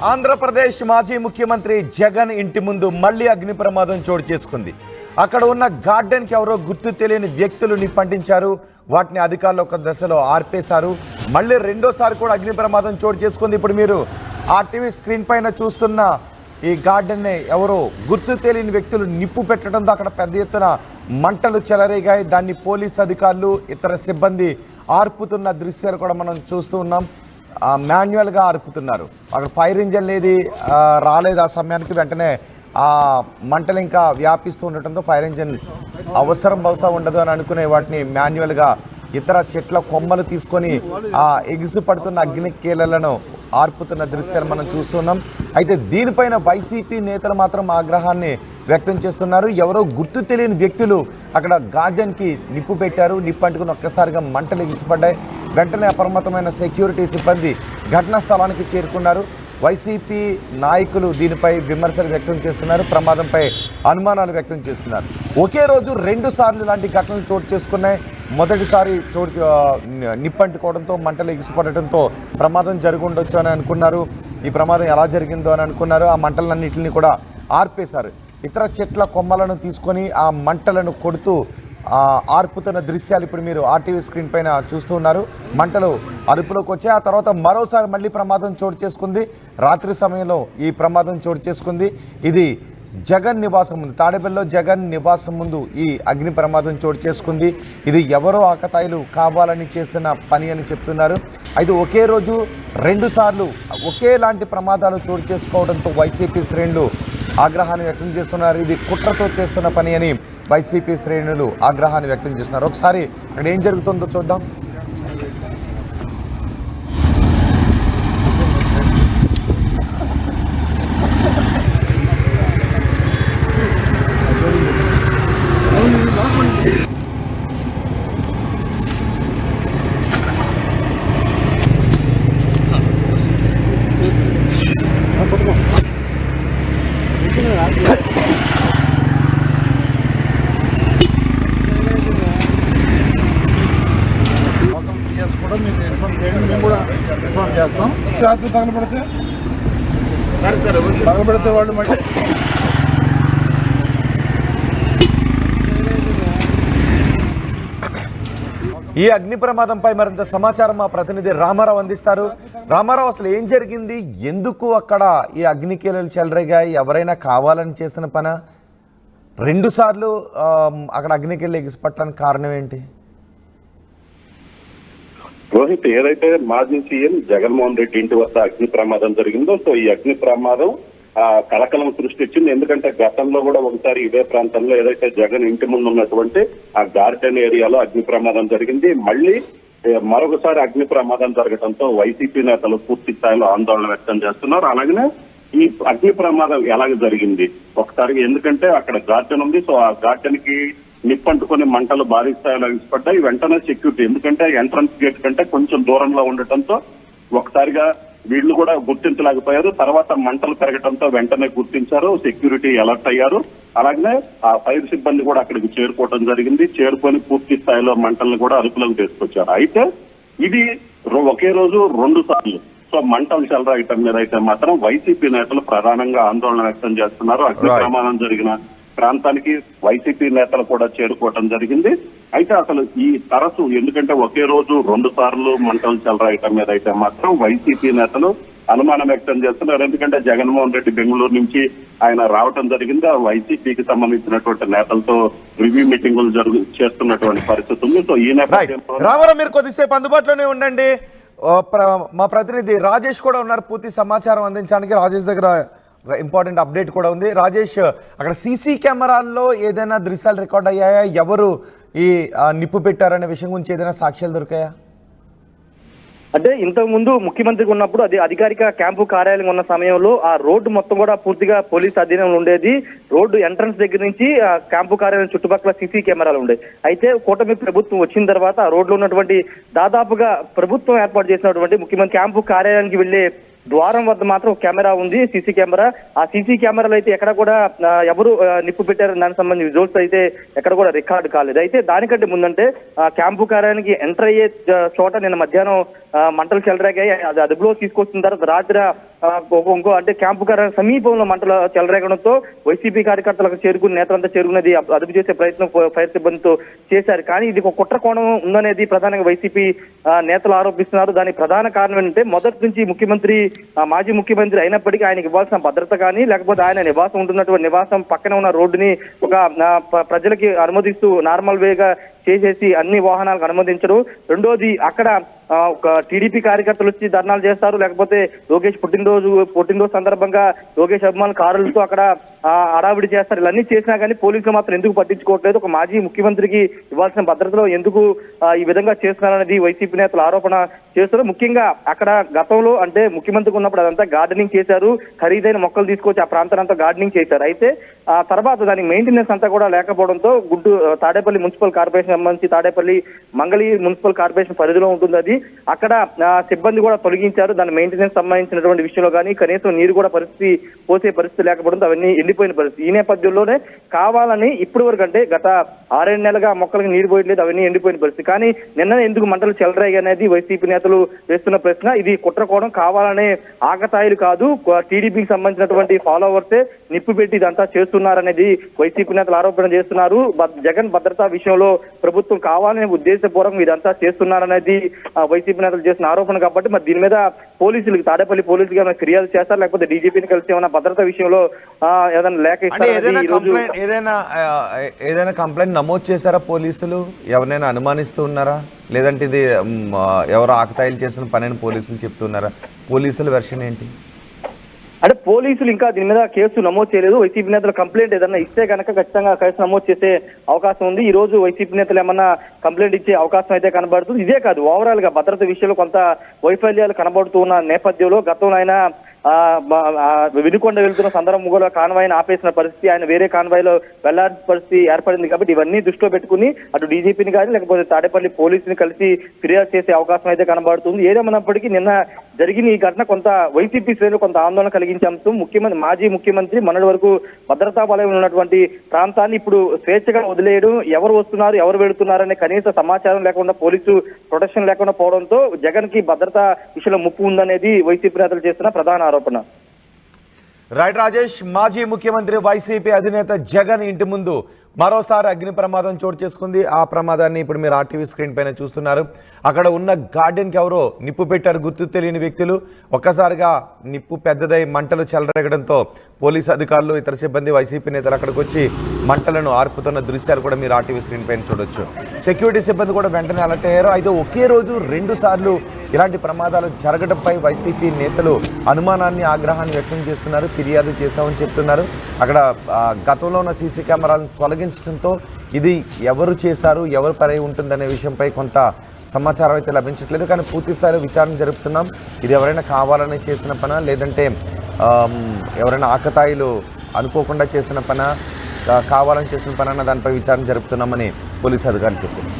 ఆంధ్రప్రదేశ్ మాజీ ముఖ్యమంత్రి జగన్ ఇంటి ముందు మళ్లీ అగ్ని ప్రమాదం చోటు చేసుకుంది. అక్కడ ఉన్న గార్డెన్కి ఎవరో గుర్తు తెలియని వ్యక్తులు నిప్పంటించారు. వాటిని అధికారులు ఒక దశలో ఆర్పేశారు. మళ్ళీ రెండోసారి కూడా అగ్ని ప్రమాదం చోటు చేసుకుంది. ఇప్పుడు మీరు ఆ టీవీ స్క్రీన్ పైన చూస్తున్న ఈ గార్డెన్ని ఎవరో గుర్తు తెలియని వ్యక్తులు నిప్పు పెట్టడంతో అక్కడ పెద్ద ఎత్తున మంటలు చెలరేగాయి. దాన్ని పోలీస్ అధికారులు ఇతర సిబ్బంది ఆర్పుతున్న దృశ్యాలు కూడా మనం చూస్తూ ఉన్నాం. మాన్యువల్గా ఆర్పుతున్నారు. అక్కడ ఫైర్ ఇంజన్ ఏది రాలేదు. ఆ సమయానికి వెంటనే ఆ మంటలు ఇంకా వ్యాపిస్తూ ఉండటంతో ఫైర్ ఇంజన్ అవసరం బహుశా ఉండదు అని అనుకునే వాటిని మాన్యువల్గా ఇతర చెట్ల కొమ్మలు తీసుకొని ఆ ఎగిసి పడుతున్న అగ్ని కీలలను ఆర్పుతున్న దృశ్యాలు మనం చూస్తున్నాం. అయితే దీనిపైన వైసీపీ నేతలు మాత్రం ఆగ్రహాన్ని వ్యక్తం చేస్తున్నారు. ఎవరో గుర్తు తెలియని వ్యక్తులు అక్కడ గార్డెన్కి నిప్పు పెట్టారు. నిప్పు అంటుకుని ఒక్కసారిగా మంటలు ఎగిసిపడ్డాయి. వెంటనే అప్రమత్తమైన సెక్యూరిటీ సిబ్బంది ఘటనా స్థలానికి చేరుకున్నారు. వైసీపీ నాయకులు దీనిపై విమర్శలు వ్యక్తం చేస్తున్నారు. ప్రమాదంపై అనుమానాలు వ్యక్తం చేస్తున్నారు. ఒకే రోజు 2 సార్లు ఇలాంటి ఘటనలు చోటు చేసుకున్నాయి. మొదటిసారి నిప్పంటుకోవడంతో మంటలు ఎగిసిపడటంతో ప్రమాదం జరిగి ఉండొచ్చు అని అనుకున్నారు. ఈ ప్రమాదం ఎలా జరిగిందో అని అనుకున్నారు. ఆ మంటలన్నింటినీ కూడా ఆర్పేశారు. ఇతర చెట్ల కొమ్మలను తీసుకొని ఆ మంటలను కొడుతూ ఆర్పుతున్న దృశ్యాలు ఇప్పుడు మీరు ఆర్టీవీ స్క్రీన్ పైన చూస్తూ ఉన్నారు. మంటలు అదుపులోకి వచ్చాయి. ఆ తర్వాత మరోసారి మళ్ళీ ప్రమాదం చోటు చేసుకుంది. రాత్రి సమయంలో ఈ ప్రమాదం చోటు చేసుకుంది. ఇది జగన్ నివాసం ముందు, తాడేపల్లిలో జగన్ నివాసం ముందు ఈ అగ్ని ప్రమాదం చోటు చేసుకుంది. ఇది ఎవరో ఆకతాయిలు కావాలని చేస్తున్న పని అని చెప్తున్నారు. అయితే ఒకే రోజు 2 సార్లు ఒకేలాంటి ప్రమాదాలు చోటు చేసుకోవడంతో వైసీపీ శ్రేణులు ఆగ్రహాన్ని వ్యక్తం చేస్తున్నారు. ఇది కుట్రతో చేస్తున్న పని అని వైసీపీ శ్రేణులు ఆగ్రహాన్ని వ్యక్తం చేస్తున్నారు. ఒకసారి అక్కడ ఏం జరుగుతుందో చూద్దాం. చేస్తాం. రాత్రి తగలబడితే వాళ్ళు ఈ అగ్ని ప్రమాదంపై మరింత సమాచారం మా ప్రతినిధి రామారావు అందిస్తారు. రామారావు, అసలు ఏం జరిగింది? ఎందుకు అక్కడ ఈ అగ్నికీలలు చెలరేగాయి? ఎవరైనా కావాలని చేసిన పన? 2 సార్లు అక్కడ అగ్నికీలలు ఎగిసిపట్టడానికి కారణం ఏంటి? రోహిత్, ఏదైతే మాజీ సీఎం జగన్మోహన్ రెడ్డి ఇంటి వద్ద అగ్ని ప్రమాదం జరిగిందో, సో ఈ అగ్ని ప్రమాదం కలకలం సృష్టించింది. ఎందుకంటే గతంలో కూడా ఒకసారి ఇదే ప్రాంతంలో ఏదైతే జగన్ ఇంటి ముందు ఉన్నటువంటి ఆ గార్డెన్ ఏరియాలో అగ్ని ప్రమాదం జరిగింది. మళ్ళీ మరొకసారి అగ్ని ప్రమాదం జరగడంతో వైసీపీ నేతలు పూర్తి స్థాయిలో ఆందోళన వ్యక్తం చేస్తున్నారు. అలాగనే ఈ అగ్ని ప్రమాదం ఎలాగ జరిగింది ఒకసారి, ఎందుకంటే అక్కడ గార్డెన్ ఉంది. సో ఆ గార్డెన్ కి నిప్పంటుకొని మంటలు భారీ స్థాయిలో విడిచిపడ్డాయి. వెంటనే సెక్యూరిటీ, ఎందుకంటే ఎంట్రన్స్ గేట్ కంటే కొంచెం దూరంలో ఉండటంతో ఒకసారిగా వీళ్లు కూడా గుర్తించలేకపోయారు. తర్వాత మంటలు పెరగడంతో వెంటనే గుర్తించారు, సెక్యూరిటీ అలర్ట్ అయ్యారు. అలాగనే ఆ ఫైర్ సిబ్బంది కూడా అక్కడికి చేరుకోవడం జరిగింది. చేరుకొని పూర్తి స్థాయిలో మంటలను కూడా అదుపులోకి తీసుకొచ్చారు. అయితే ఇది ఒకే రోజు 2 సార్లు సో మంటలు చెలరేగటం మీద అయితే మాత్రం వైసీపీ నేతలు ప్రధానంగా ఆందోళన వ్యక్తం చేస్తున్నారు. అగ్ని ప్రమాదం జరిగిన ప్రాంతానికి వైసీపీ నేతలు కూడా చేరుకోవటం జరిగింది. అయితే అసలు ఈ తరచు, ఎందుకంటే ఒకే రోజు 2 సార్లు మంటలు చెలరేయటం మీద అయితే మాత్రం వైసీపీ నేతలు అనుమానం వ్యక్తం చేస్తున్నారు. ఎందుకంటే జగన్మోహన్ రెడ్డి బెంగళూరు నుంచి ఆయన రావటం జరిగింది. ఆ వైసీపీకి సంబంధించినటువంటి నేతలతో రివ్యూ మీటింగులు చేస్తున్నటువంటి పరిస్థితి ఉంది. సో ఈ నేపథ్యంలో రామారావు, మీరు కొద్దిసేపు అందుబాటులోనే ఉండండి. మా ప్రతినిధి రాజేష్ కూడా ఉన్నారు పూర్తి సమాచారం అందించడానికి. రాజేష్ దగ్గర ఇంపార్టెంట్ అప్డేట్ కూడా ఉంది. రాజేష్, అక్కడ సీసీ కెమెరాల్లో ఏదైనా దృశ్యాలు రికార్డ్ అయ్యాయా? ఎవరు ఈ నిప్పు పెట్టారనే విషయం గురించి ఏదైనా సాక్ష్యాలు దొరికాయా? అంటే ఇంతకు ముందు ముఖ్యమంత్రికి ఉన్నప్పుడు అది అధికారిక క్యాంపు కార్యాలయం ఉన్న సమయంలో ఆ రోడ్డు మొత్తం కూడా పూర్తిగా పోలీస్ అధీనంలో ఉండేది. రోడ్డు ఎంట్రన్స్ దగ్గర నుంచి ఆ క్యాంపు కార్యాలయం చుట్టుపక్కల సీసీ కెమెరాలు ఉండేవి. అయితే కూటమి ప్రభుత్వం వచ్చిన తర్వాత ఆ రోడ్లో ఉన్నటువంటి దాదాపుగా ప్రభుత్వం ఏర్పాటు చేసినటువంటి ముఖ్యమంత్రి క్యాంపు కార్యాలయానికి వెళ్లే ద్వారం వద్ద మాత్రం కెమెరా ఉంది, సీసీ కెమెరా. ఆ సీసీ కెమెరాలు అయితే ఎక్కడ కూడా ఎవరు నిప్పు పెట్టారని దానికి సంబంధించిన విజువల్స్ అయితే ఎక్కడ కూడా రికార్డు కాలేదు. అయితే దానికంటే ముందంటే క్యాంపు కార్యాలయానికి ఎంటర్ అయ్యే చోట నిన్న మధ్యాహ్నం మంటలు చెలరేగాయి. అది అదుపులో తీసుకొచ్చిన తర్వాత రాత్రి ఇంకో అంటే క్యాంపు కార్యాలయం సమీపంలో మంటలు చెలరేగడంతో వైసీపీ కార్యకర్తలకు చేరుకుని నేతలంతా చేరుకున్నది అదుపు చేసే ప్రయత్నం ఫైర్ సిబ్బందితో చేశారు. కానీ ఇది ఒక కుట్ర కోణం ఉందనేది ప్రధానంగా వైసీపీ నేతలు ఆరోపిస్తున్నారు. దానికి ప్రధాన కారణం ఏంటంటే మొదటి నుంచి ముఖ్యమంత్రి మాజీ ముఖ్యమంత్రి అయినప్పటికీ ఆయనకి ఇవ్వాల్సిన భద్రత కానీ లేకపోతే ఆయన నివాసం ఉంటున్నటువంటి నివాసం పక్కన ఉన్న రోడ్డుని ఒక ప్రజలకి అనుమతిస్తూ నార్మల్ వేగా చేసేసి అన్ని వాహనాలకు అనుమతించరు. రెండోది అక్కడ ఒక టీడీపీ కార్యకర్తలు వచ్చి ధర్నాలు చేస్తారు, లేకపోతే లోకేష్ పుట్టినరోజు సందర్భంగా లోకేష్ అభిమానుల కారులతో అక్కడ హడావిడి చేస్తారు. ఇవన్నీ చేసినా కానీ పోలీసులు మాత్రం ఎందుకు పట్టించుకోవట్లేదు, ఒక మాజీ ముఖ్యమంత్రికి ఇవ్వాల్సిన భద్రతలో ఎందుకు ఈ విధంగా చేస్తున్నారనేది వైసీపీ నేతలు ఆరోపణ చేస్తారు. ముఖ్యంగా అక్కడ గతంలో అంటే ముఖ్యమంత్రికి ఉన్నప్పుడు అదంతా గార్డెనింగ్ చేశారు, ఖరీదైన మొక్కలు తీసుకొచ్చి ఆ ప్రాంతాన్ని అంతా గార్డెనింగ్ చేశారు. అయితే ఆ తర్వాత దానికి మెయింటెనెన్స్ అంతా కూడా లేకపోవడంతో తాడేపల్లి మున్సిపల్ కార్పొరేషన్ సంబంధించి తాడేపల్లి మంగళి మున్సిపల్ కార్పొరేషన్ పరిధిలో ఉంటుంది అది. అక్కడ సిబ్బంది కూడా తొలగించారు. దాని మెయింటెనెన్స్ సంబంధించినటువంటి విషయంలో కానీ కనీసం నీరు కూడా పోసే పరిస్థితి లేకపోవడంతో అవన్నీ ఎండిపోయిన పరిస్థితి. ఈ నేపథ్యంలోనే కావాలని ఇప్పటి వరకు అంటే గత 6-7 నెలలుగా మొక్కలకు నీరు పోయట్లేదు, అవన్నీ ఎండిపోయిన పరిస్థితి. కానీ నిన్న ఎందుకు మంటలు చెలరేగాయి అనేది వైసీపీ నేతలు వేస్తున్న ప్రశ్న. ఇది కుట్రకోవడం, కావాలనే ఆకతాయిలు కాదు, టీడీపీకి సంబంధించినటువంటి ఫాలోవర్సే నిప్పు పెట్టి ఇదంతా చేస్తున్నారనేది వైసీపీ నేతలు ఆరోపణ చేస్తున్నారు. జగన్ భద్రతా విషయంలో ప్రభుత్వం కావాలనే ఉద్దేశపూర్వకం ఇదంతా చేస్తున్నారనేది వైసీపీ నేతలు చేసిన ఆరోపణ. కాబట్టి మరి దీని మీద పోలీసులకు తాడేపల్లి పోలీసులు ఏమైనా ఫిర్యాదు చేస్తారు, లేకపోతే డీజీపీని కలిసి ఏమైనా భద్రతా విషయంలో ఏదైనా లేఖ ఇస్తారు? ఏదైనా కంప్లైంట్ నమోదు చేశారా పోలీసులు? ఎవరినైనా అనుమానిస్తూ ఉన్నారా, లేదంటే ఇది ఎవరు ఆకతాయిలు చేసిన పని పోలీసులు చెప్తున్నారా? పోలీసుల వెర్షన్ ఏంటి? అంటే పోలీసులు ఇంకా దీని మీద కేసు నమోదు చేయలేదు. వైసీపీ నేతలు కంప్లైంట్ ఏదన్నా ఇస్తే కనుక ఖచ్చితంగా కేసు నమోదు చేసే అవకాశం ఉంది. ఈ రోజు వైసీపీ నేతలు ఏమన్నా కంప్లైంట్ ఇచ్చే అవకాశం అయితే కనబడుతుంది. ఇదే కాదు, ఓవరాల్ గా భద్రత విషయంలో కొంత వైఫల్యాలు కనబడుతూ ఉన్న నేపథ్యంలో గతంలో ఆయన వినుకొండ వెళ్తున్న సందర్భంలో కాన్వాయ్ని ఆపేసిన పరిస్థితి, ఆయన వేరే కాన్వాయ్లో వెళ్లాల్సిన పరిస్థితి ఏర్పడింది. కాబట్టి ఇవన్నీ దృష్టిలో పెట్టుకుని అటు డీజీపీని కానీ లేకపోతే తాడేపల్లి పోలీసుని కలిసి ఫిర్యాదు చేసే అవకాశం అయితే కనబడుతుంది. ఏదేమన్నప్పటికీ నిన్న జరిగిన ఈ ఘటన కొంత వైసీపీ శ్రేణులు కొంత ఆందోళన కలిగించే అంశం. మాజీ ముఖ్యమంత్రి మొన్నటి వరకు భద్రతా బలం ఉన్నటువంటి ప్రాంతాన్ని ఇప్పుడు స్వేచ్ఛగా వదిలేయడం, ఎవరు వస్తున్నారు ఎవరు వెళుతున్నారనే కనీస సమాచారం లేకుండా పోలీసు ప్రొటెక్షన్ లేకుండా పోవడంతో జగన్ కి భద్రతా విషయంలో ముప్పు ఉందనేది వైసీపీ నేతలు చేస్తున్న ప్రధాన ఆరోపణ. రైట్ రాజేష్, మాజీ ముఖ్యమంత్రి వైసీపీ అధినేత జగన్ ఇంటి ముందు మరోసారి అగ్ని ప్రమాదం చోటు చేసుకుంది. ఆ ప్రమాదాన్ని ఇప్పుడు మీరు ఆర్టీవీ స్క్రీన్ పైన చూస్తున్నారు. అక్కడ ఉన్న గార్డెన్కి ఎవరో నిప్పు పెట్టారు గుర్తు తెలియని వ్యక్తులు. ఒక్కసారిగా నిప్పు పెద్దదై మంటలు చెలరేగడంతో పోలీసు అధికారులు, ఇతర సిబ్బంది, వైసీపీ నేతలు అక్కడికి వచ్చి మంటలను ఆర్పుతున్న దృశ్యాలు కూడా మీరు ఆర్టీవీ స్క్రీన్ పైన చూడొచ్చు. సెక్యూరిటీ సిబ్బంది కూడా వెంటనే అలర్ట్ అయ్యారు. అయితే ఒకే రోజు 2 సార్లు ఇలాంటి ప్రమాదాలు జరగడంపై వైసీపీ నేతలు అనుమానాన్ని, ఆగ్రహాన్ని వ్యక్తం చేస్తున్నారు. ఫిర్యాదు చేశామని చెప్తున్నారు. అక్కడ గతంలో ఉన్న సీసీ కెమెరాలను తొలగించడంతో ఇది ఎవరు చేశారు, ఎవరు పరై ఉంటుందనే విషయంపై కొంత సమాచారం అయితే లభించట్లేదు. కానీ పూర్తి స్థాయిలో విచారణ జరుపుతున్నాం. ఇది ఎవరైనా కావాలని చేసిన పనా, లేదంటే ఎవరైనా ఆకతాయిలు అనుకోకుండా చేసిన పనా, కావాలని చేసిన పనా అన్న దానిపై విచారణ జరుపుతున్నామని పోలీసు అధికారులు చెప్తున్నారు.